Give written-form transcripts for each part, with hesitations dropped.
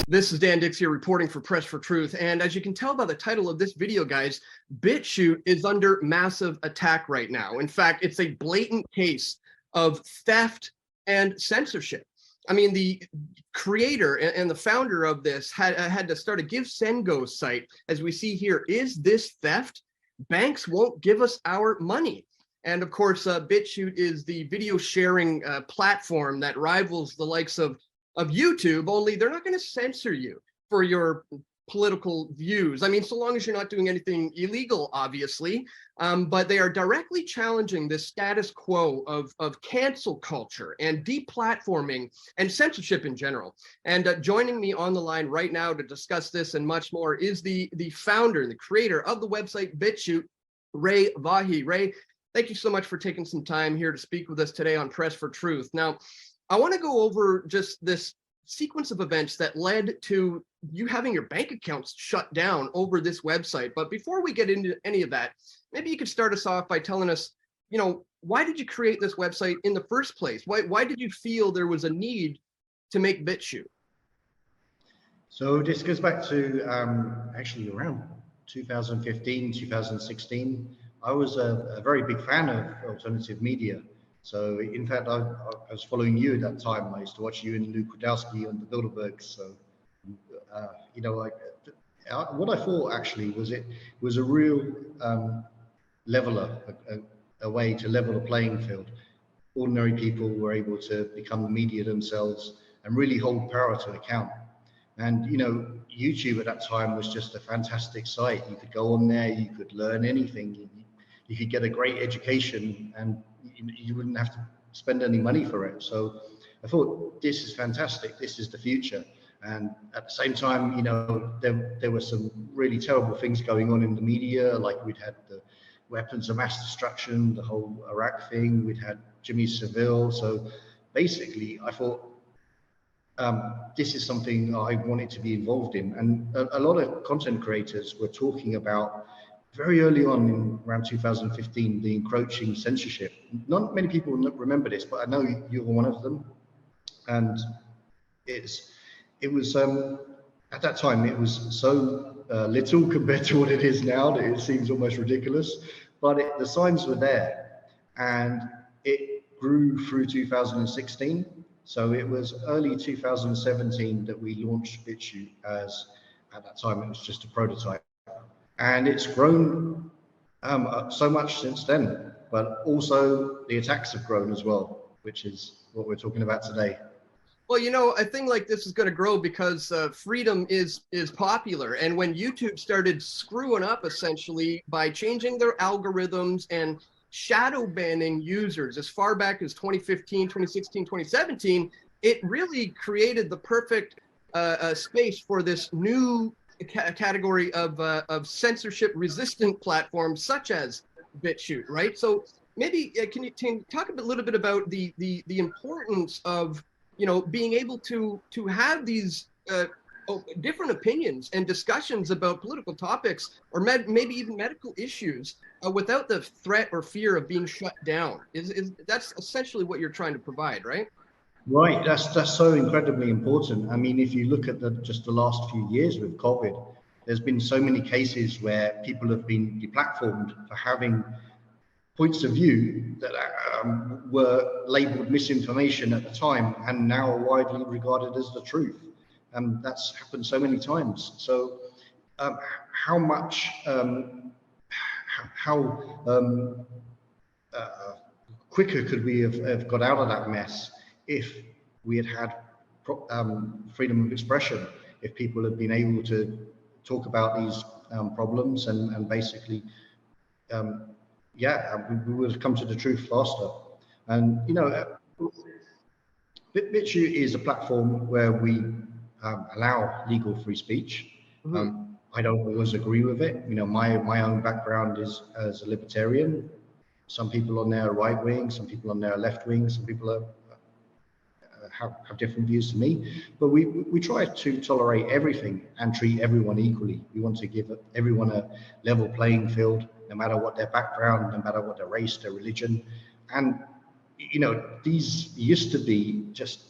This is Dan Dix here reporting for Press for Truth. And as you can tell by the title of this video, guys, Bitchute is under massive attack right now. In fact, it's a blatant case of theft and censorship. I mean, the creator and the founder of this had to start a Give Send Go site. As we see here, is this theft? Banks won't give us our money. And of course, Bitchute is the video sharing platform that rivals the likes of YouTube, only they're not going to censor you for your political views. I mean, so long as you're not doing anything illegal, obviously, but they are directly challenging this status quo of cancel culture and deplatforming and censorship in general. And joining me on the line right now to discuss this and much more is the founder and the creator of the website Bitchute, Ray Vahi. Ray, thank you so much for taking some time here to speak with us today on Press for Truth. Now, I want to go over just this sequence of events that led to you having your bank accounts shut down over this website. But before we get into any of that, maybe you could start us off by telling us, you know, why did you create this website in the first place? Why did you feel there was a need to make Bitchute? So this goes back to actually around 2015, 2016. I was a very big fan of alternative media. So in fact, I was following you at that time. I used to watch you and Luke Kudowski on the Bilderbergs. So, you know, what I thought actually was it was a real leveler, a way to level the playing field. Ordinary people were able to become the media themselves and really hold power to account. And, you know, YouTube at that time was just a fantastic site. You could go on there, you could learn anything. You could get a great education and you wouldn't have to spend any money for it. So I thought, this is fantastic. This is the future. And at the same time, you know, there were some really terrible things going on in the media. Like we'd had the weapons of mass destruction, the whole Iraq thing. We'd had Jimmy Savile. So basically, I thought, this is something I wanted to be involved in. And a lot of content creators were talking about very early on in around 2015, the encroaching censorship. Not many people remember this, but I know you were one of them. And it was at that time, it was so little compared to what it is now that it seems almost ridiculous, but the signs were there and it grew through 2016. So it was early 2017 that we launched Bitchute as, at that time, it was just a prototype. And it's grown so much since then, but also the attacks have grown as well, which is what we're talking about today. Well, you know, a thing like this is going to grow because freedom is popular. And when YouTube started screwing up essentially by changing their algorithms and shadow banning users as far back as 2015, 2016, 2017, it really created the perfect space for this new category of censorship-resistant platforms such as Bitchute, right? So maybe can you talk a little bit about the importance of, you know, being able to have these different opinions and discussions about political topics or maybe even medical issues without the threat or fear of being shut down? That's essentially what you're trying to provide, right? Right, that's so incredibly important. I mean, if you look at just the last few years with COVID, there's been so many cases where people have been deplatformed for having points of view that were labeled misinformation at the time and now are widely regarded as the truth. That's happened so many times. So how much, quicker could we have got out of that mess if we had freedom of expression, if people had been able to talk about these problems and basically, we would have come to the truth faster. And, you know, Bitchute is a platform where we allow legal free speech. Mm-hmm. I don't always agree with it. You know, my own background is as a libertarian. Some people on there are right wing, some people on there are left wing, some people are have different views to me, but we try to tolerate everything and treat everyone equally. We want to give everyone a level playing field, no matter what their background, no matter what their race, their religion. And, you know, these used to be just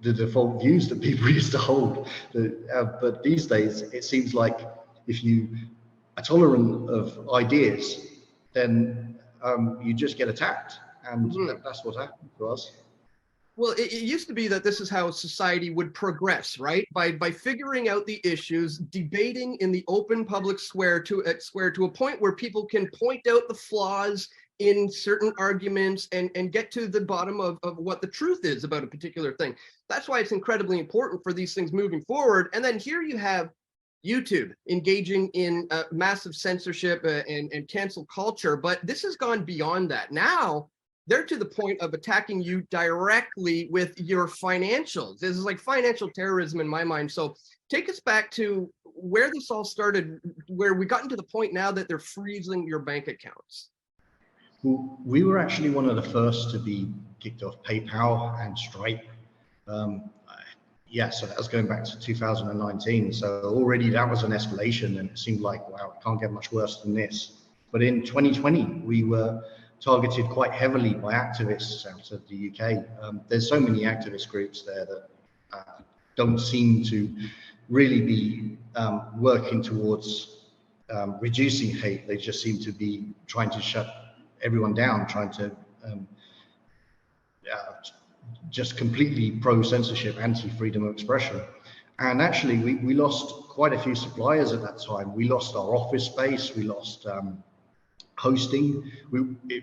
the default views that people used to hold. But these days, it seems like if you are tolerant of ideas, then you just get attacked, and that's what happened to us. Well, it used to be that this is how society would progress, right? By figuring out the issues, debating in the open public square to a point where people can point out the flaws in certain arguments and get to the bottom of what the truth is about a particular thing. That's why it's incredibly important for these things moving forward. And then here you have YouTube engaging in massive censorship and cancel culture, but this has gone beyond that. Now, they're to the point of attacking you directly with your financials. This is like financial terrorism in my mind. So take us back to where this all started, where we gotten to the point now that they're freezing your bank accounts. Well, we were actually one of the first to be kicked off PayPal and Stripe. Yeah, so that was going back to 2019. So already that was an escalation, and it seemed like, wow, it can't get much worse than this. But in 2020, we were targeted quite heavily by activists out of the UK. There's so many activist groups there that don't seem to really be working towards reducing hate. They just seem to be trying to shut everyone down, trying to just completely pro-censorship, anti-freedom of expression. And actually, we lost quite a few suppliers at that time. We lost our office space, we lost hosting.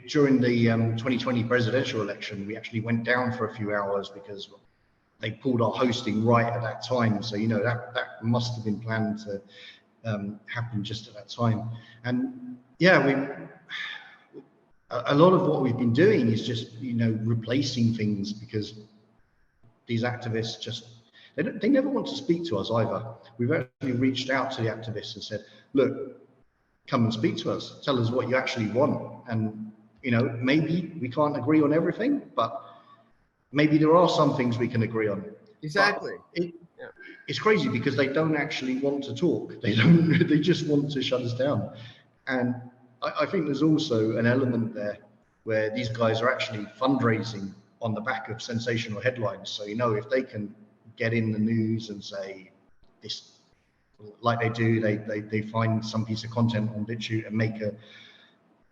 During the 2020 presidential election, we actually went down for a few hours because they pulled our hosting right at that time. So, you know, that must have been planned to happen just at that time. And yeah, a lot of what we've been doing is just, you know, replacing things, because these activists just, they never want to speak to us either. We've actually reached out to the activists and said, look, come and speak to us, tell us what you actually want. And, you know, maybe we can't agree on everything, but maybe there are some things we can agree on. Exactly. It's crazy because they don't actually want to talk. They just want to shut us down. And I think there's also an element there where these guys are actually fundraising on the back of sensational headlines. So, you know, if they can get in the news and say this, like they do, they find some piece of content on Bitchute and make a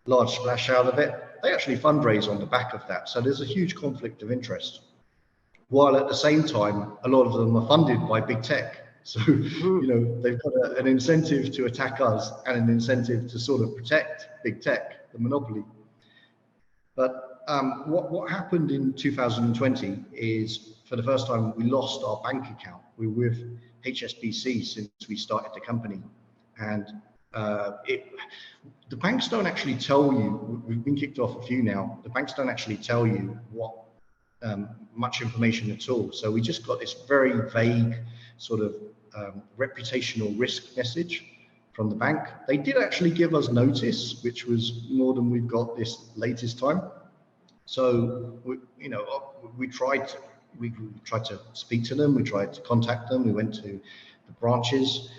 large splash out of it, they actually fundraise on the back of that. So there's a huge conflict of interest. While at the same time, a lot of them are funded by big tech. So, you know, they've got an incentive to attack us and an incentive to sort of protect big tech, the monopoly. But what happened in 2020 is, for the first time, we lost our bank account. We were with HSBC since we started the company. And the banks don't actually tell you, we've been kicked off a few now, the banks don't actually tell you what much information at all. So we just got this very vague sort of reputational risk message from the bank. They did actually give us notice, which was more than we've got this latest time. So we tried to speak to them, we tried to contact them, we went to the branches.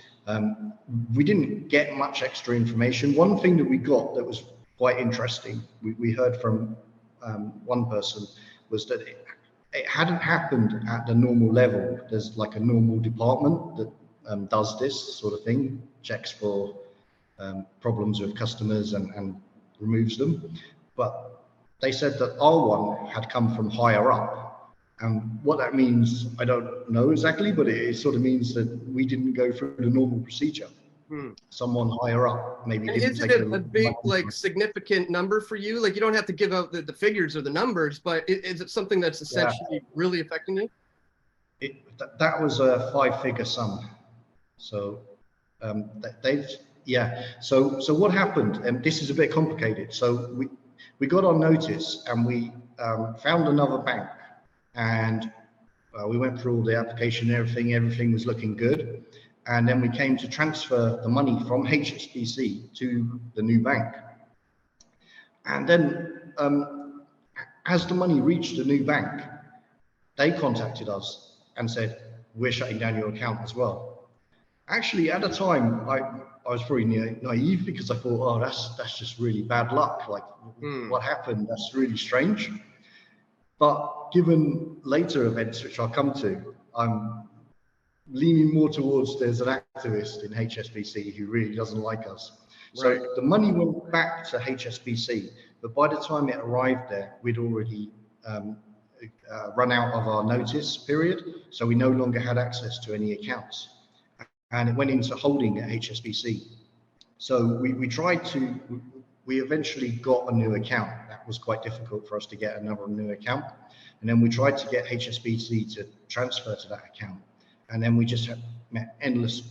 We didn't get much extra information. One thing that we got that was quite interesting, we heard from one person, was that it hadn't happened at the normal level. There's like a normal department that does this sort of thing, checks for problems with customers and removes them. But they said that our one had come from higher up. And what that means, I don't know exactly, but it sort of means that we didn't go through the normal procedure. Someone higher up maybe didn't. Is it a big, like, significant number for you? Like, you don't have to give out the figures or the numbers, but is it something that's essentially really affecting you? That was a 5-figure sum. So So what happened? And this is a bit complicated. So we got on notice and we found another bank, and we went through all the application and everything was looking good. And then we came to transfer the money from HSBC to the new bank. And then as the money reached the new bank, they contacted us and said, we're shutting down your account as well. Actually, at the time, I was pretty naive, because I thought, oh, that's just really bad luck. Like, what happened? That's really strange. But given later events, which I'll come to, I'm leaning more towards there's an activist in HSBC who really doesn't like us. Right. So the money went back to HSBC, but by the time it arrived there, we'd already run out of our notice period, so we no longer had access to any accounts. And it went into holding at HSBC. So we eventually got a new account. That was quite difficult for us to get another new account. And then we tried to get HSBC to transfer to that account. And then we just had endless,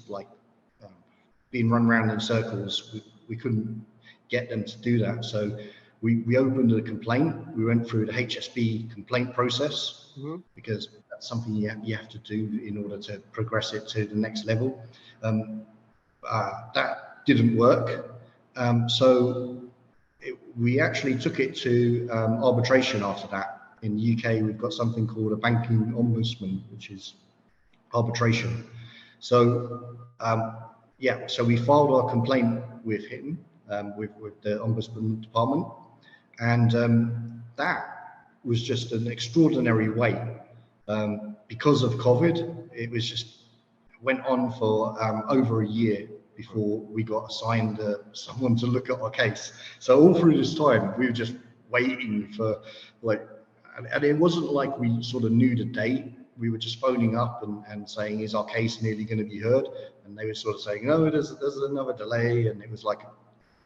being run around in circles. We couldn't get them to do that. So we opened a complaint. We went through the HSB complaint process, because that's something you have to do in order to progress it to the next level. That didn't work. We actually took it to arbitration after that. In the UK, we've got something called a banking ombudsman, which is arbitration. So so we filed our complaint with him, with the ombudsman department, and that was just an extraordinary wait. Because of COVID, it went on for over a year before we got assigned someone to look at our case. So all through this time, we were just waiting for and it wasn't like we sort of knew the date. We were just phoning up and saying, is our case nearly going to be heard? And they were sort of saying, no, there's another delay. And it was like,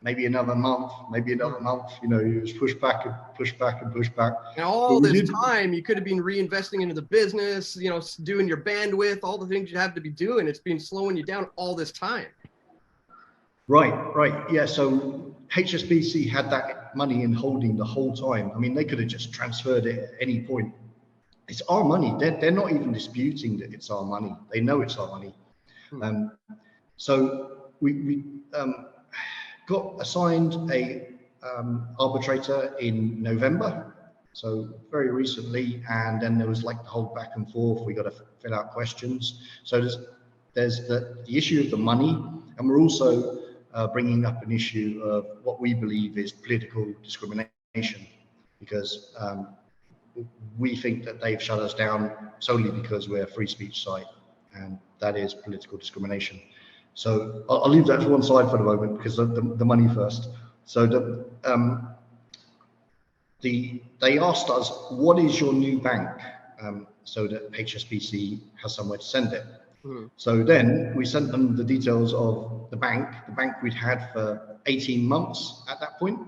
maybe another month, it was pushed back and pushed back and pushed back. And all this time, you could have been reinvesting into the business, doing your bandwidth, all the things you have to be doing. It's been slowing you down all this time. Right. Yeah. So HSBC had that money in holding the whole time. I mean, they could have just transferred it at any point. It's our money. They're not even disputing that it's our money. They know it's our money. So we got assigned a arbitrator in November, so very recently, and then there was the whole back and forth. We got to fill out questions. So there's the issue of the money, and we're also bringing up an issue of what we believe is political discrimination, because we think that they've shut us down solely because we're a free speech site, and that is political discrimination. So I'll leave that to one side for the moment, because the money first. So they asked us, what is your new bank? So that HSBC has somewhere to send it. So then we sent them the details of the bank we'd had for 18 months at that point.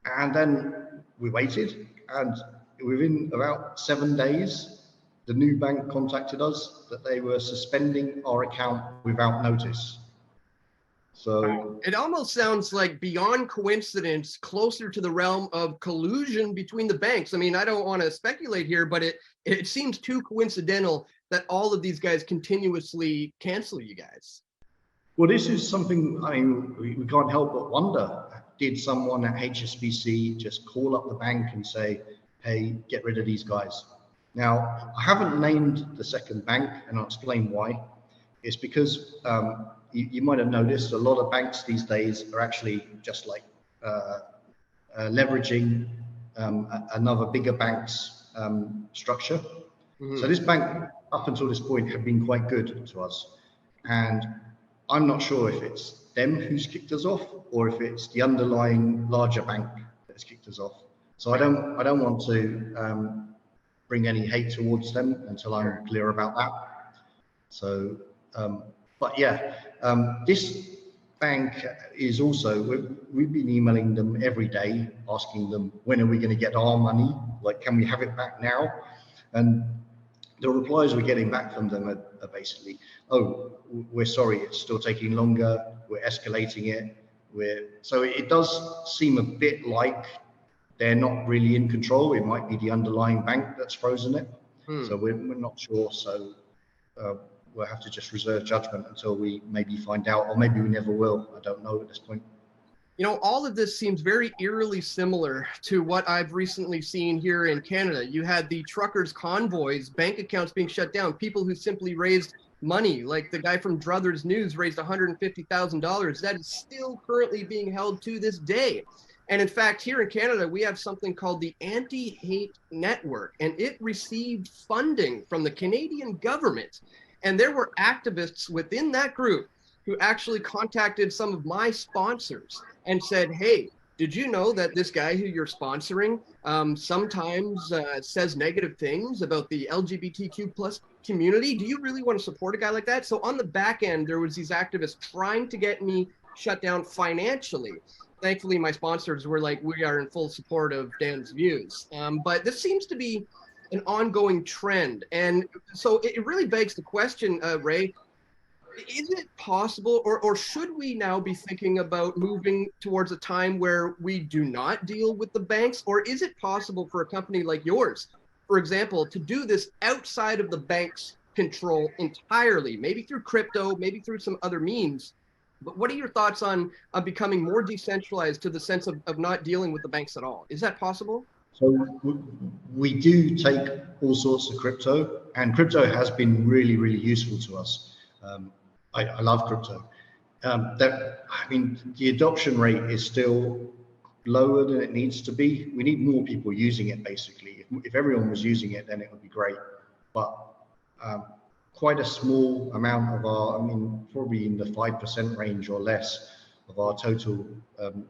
And then we waited, and within about 7 days, the new bank contacted us that they were suspending our account without notice. So it almost sounds like beyond coincidence, closer to the realm of collusion between the banks. I mean, I don't want to speculate here, but it seems too coincidental that all of these guys continuously cancel you guys. Well, this is something, I mean, we can't help but wonder. Did someone at HSBC just call up the bank and say, hey, get rid of these guys? Now, I haven't named the second bank, and I'll explain why. It's because you might have noticed a lot of banks these days are actually just leveraging another bigger bank's structure. So this bank, up until this point, had been quite good to us. And I'm not sure if it's them who's kicked us off, or if it's the underlying larger bank that's kicked us off. So I don't want to bring any hate towards them until I'm clear about that. So, but yeah, this bank is also, we've been emailing them every day, asking them, when are we going to get our money? Can we have it back now? And the replies we're getting back from them are basically, oh, we're sorry, it's still taking longer, we're escalating it. So it does seem a bit like they're not really in control. It might be the underlying bank that's frozen it. So we're not sure. So we'll have to just reserve judgment until we maybe find out, or maybe we never will. I don't know at this point. All of this seems very eerily similar to what I've recently seen here in Canada. You had the truckers' convoys, bank accounts being shut down, people who simply raised money, like the guy from Druthers News raised $150,000. That is still currently being held to this day. And in fact, here in Canada, we have something called the Anti-Hate Network, and it received funding from the Canadian government. And there were activists within that group who actually contacted some of my sponsors and said, hey, did you know that this guy who you're sponsoring sometimes says negative things about the LGBTQ plus community? Do you really want to support a guy like that? So on the back end, there was these activists trying to get me shut down financially. Thankfully, my sponsors were like, we are in full support of Dan's views. But this seems to be an ongoing trend. And so it really begs the question, Ray, is it possible, or should we now be thinking about moving towards a time where we do not deal with the banks? Or is it possible for a company like yours, for example, to do this outside of the bank's control entirely, maybe through crypto, maybe through some other means? But what are your thoughts on becoming more decentralized to the sense of not dealing with the banks at all? Is that possible? So we do take all sorts of crypto, and crypto has been really, really useful to us. I love crypto. I mean, the adoption rate is still lower than it needs to be. We need more people using it, basically. If everyone was using it, then it would be great. But quite a small amount of our, I mean, probably in the 5% range or less of our total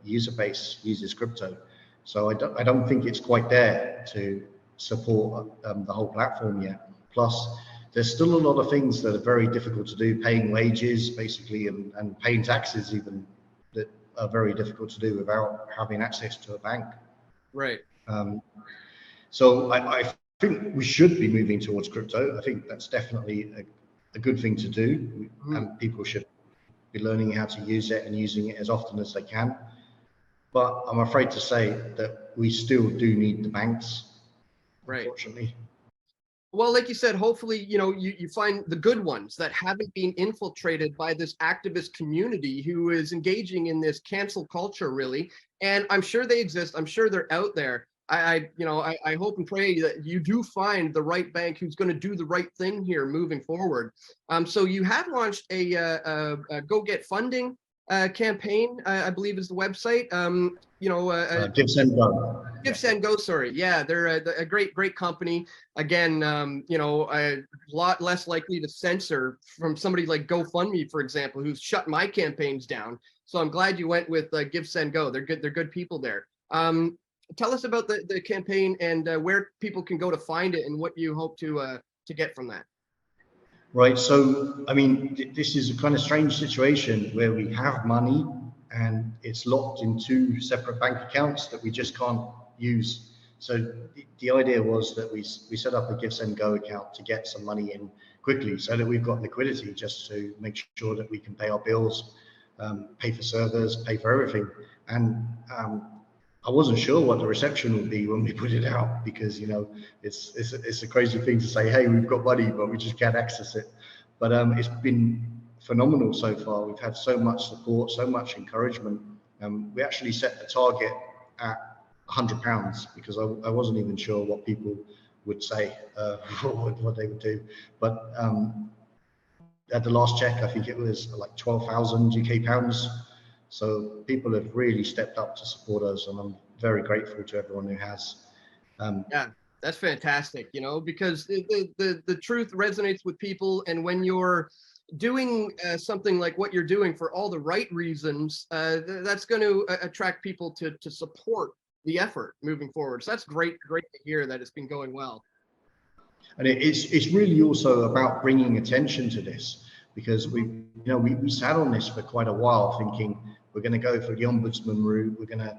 user base uses crypto. So I don't think it's quite there to support the whole platform yet. Plus, there's still a lot of things that are very difficult to do, paying wages basically, and paying taxes even, that are very difficult to do without having access to a bank. Right. So I think we should be moving towards crypto. I think that's definitely a good thing to do, and people should be learning how to use it and using it as often as they can. But I'm afraid to say that we still do need the banks, Right. unfortunately. Well, like you said, hopefully, you find the good ones that haven't been infiltrated by this activist community who is engaging in this cancel culture, really. And I'm sure they exist. I'm sure they're out there. I hope and pray that you do find the right bank who's going to do the right thing here moving forward. So you have launched a Go Get Funding campaign, I believe is the website. Give, send, go. Give, Send, Go. Sorry, yeah, they're a great company. Again, a lot less likely to censor from somebody like GoFundMe, for example, who's shut my campaigns down. So I'm glad you went with Give, Send, Go. They're good. They're good people there. Tell us about the campaign and where people can go to find it and what you hope to get from that. Right. So, I mean, this is a kind of strange situation where we have money and it's locked in two separate bank accounts that we just can't use. So the idea was that we set up a Give, Send, Go account to get some money in quickly so that we've got liquidity just to make sure that we can pay our bills, pay for servers, pay for everything. And I wasn't sure what the reception would be when we put it out, because it's a crazy thing to say, hey, we've got money, but we just can't access it. But it's been phenomenal so far. We've had so much support, so much encouragement. We actually set the target at £100 because I wasn't even sure what people would say, what they would do. But at the last check, I think it was like 12,000 UK pounds. So people have really stepped up to support us, and I'm very grateful to everyone who has. Yeah, that's fantastic, because the truth resonates with people. And when you're doing something like what you're doing for all the right reasons, that's going to attract people to support the effort moving forward. So that's great to hear that it's been going well. And it's really also about bringing attention to this, because we sat on this for quite a while thinking we're going to go for the ombudsman route. We're going to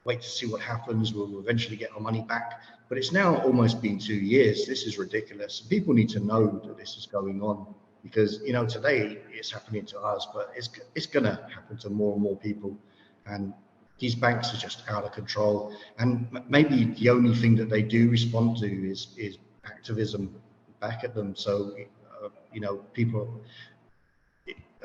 wait to see what happens. We'll eventually get our money back. But it's now almost been 2 years. This is ridiculous. People need to know that this is going on, because today it's happening to us, but it's going to happen to more and more people. And these banks are just out of control. And maybe the only thing that they do respond to is activism back at them. So people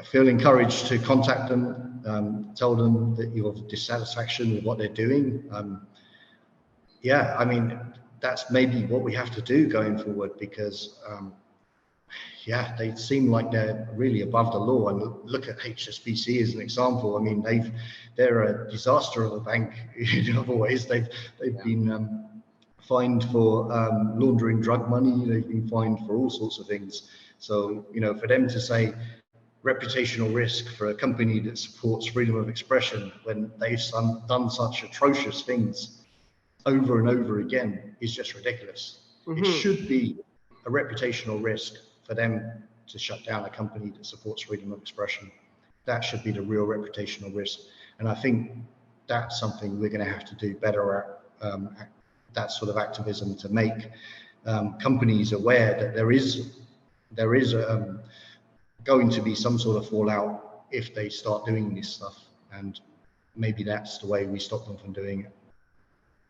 feel encouraged to contact them, tell them that you're dissatisfaction with what they're doing. I mean, that's maybe what we have to do going forward, because yeah, they seem like they're really above the law. And look at HSBC as an example. I mean, they're a disaster of a bank in other ways. They've been fined for laundering drug money. They've been fined for all sorts of things. So, you know, for them to say reputational risk for a company that supports freedom of expression when they've done such atrocious things over and over again is just ridiculous. It should be a reputational risk for them to shut down a company that supports freedom of expression. That should be the real reputational risk. And I think that's something we're going to have to do better at, that sort of activism, to make companies aware that there is going to be some sort of fallout if they start doing this stuff. And maybe that's the way we stop them from doing it.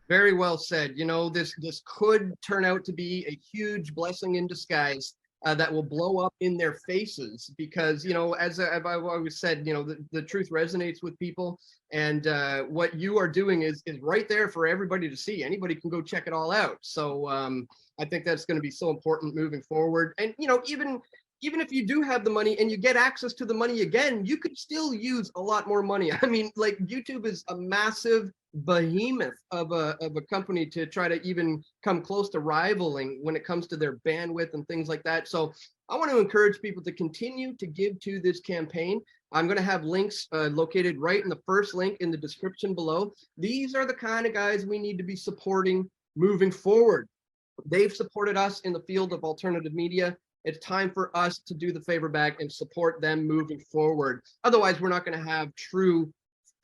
Very well said. You know, this could turn out to be a huge blessing in disguise that will blow up in their faces, because, you know, as I've always said, you know, the truth resonates with people, and what you are doing is right there for everybody to see. Anybody can go check it all out. So I think that's going to be so important moving forward. And, you know, even if you do have the money and you get access to the money again, you could still use a lot more money. I mean, like, YouTube is a massive behemoth of a company to try to even come close to rivaling when it comes to their bandwidth and things like that. So I want to encourage people to continue to give to this campaign. I'm going to have links located right in the first link in the description below. These are the kind of guys we need to be supporting moving forward. They've supported us in the field of alternative media. It's time for us to do the favor back and support them moving forward. Otherwise, we're not going to have true,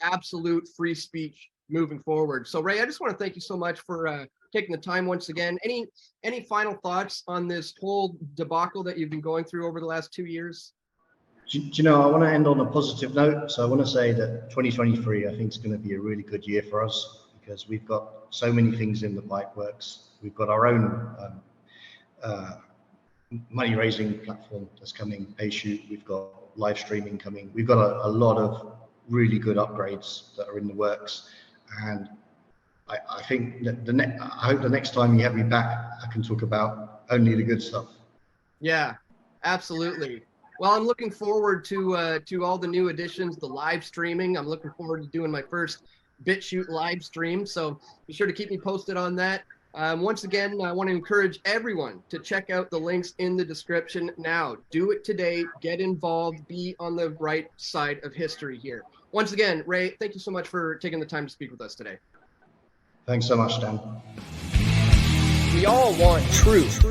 absolute free speech moving forward. So, Ray, I just want to thank you so much for taking the time once again. Any final thoughts on this whole debacle that you've been going through over the last 2 years? Do you know, I want to end on a positive note. So I want to say that 2023, I think, is going to be a really good year for us, because we've got so many things in the pipe works. We've got our own money raising platform that's coming, Bitchute. We've got live streaming coming. We've got a lot of really good upgrades that are in the works. And I think that I hope the next time you have me back, I can talk about only the good stuff. Yeah, absolutely. Well, I'm looking forward to all the new additions, the live streaming. I'm looking forward to doing my first Bitchute live stream. So be sure to keep me posted on that. Once again, I want to encourage everyone to check out the links in the description now. Do it today. Get involved. Be on the right side of history here. Once again, Ray, thank you so much for taking the time to speak with us today. Thanks so much, Dan. We all want truth.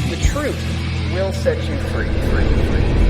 The truth will set you free.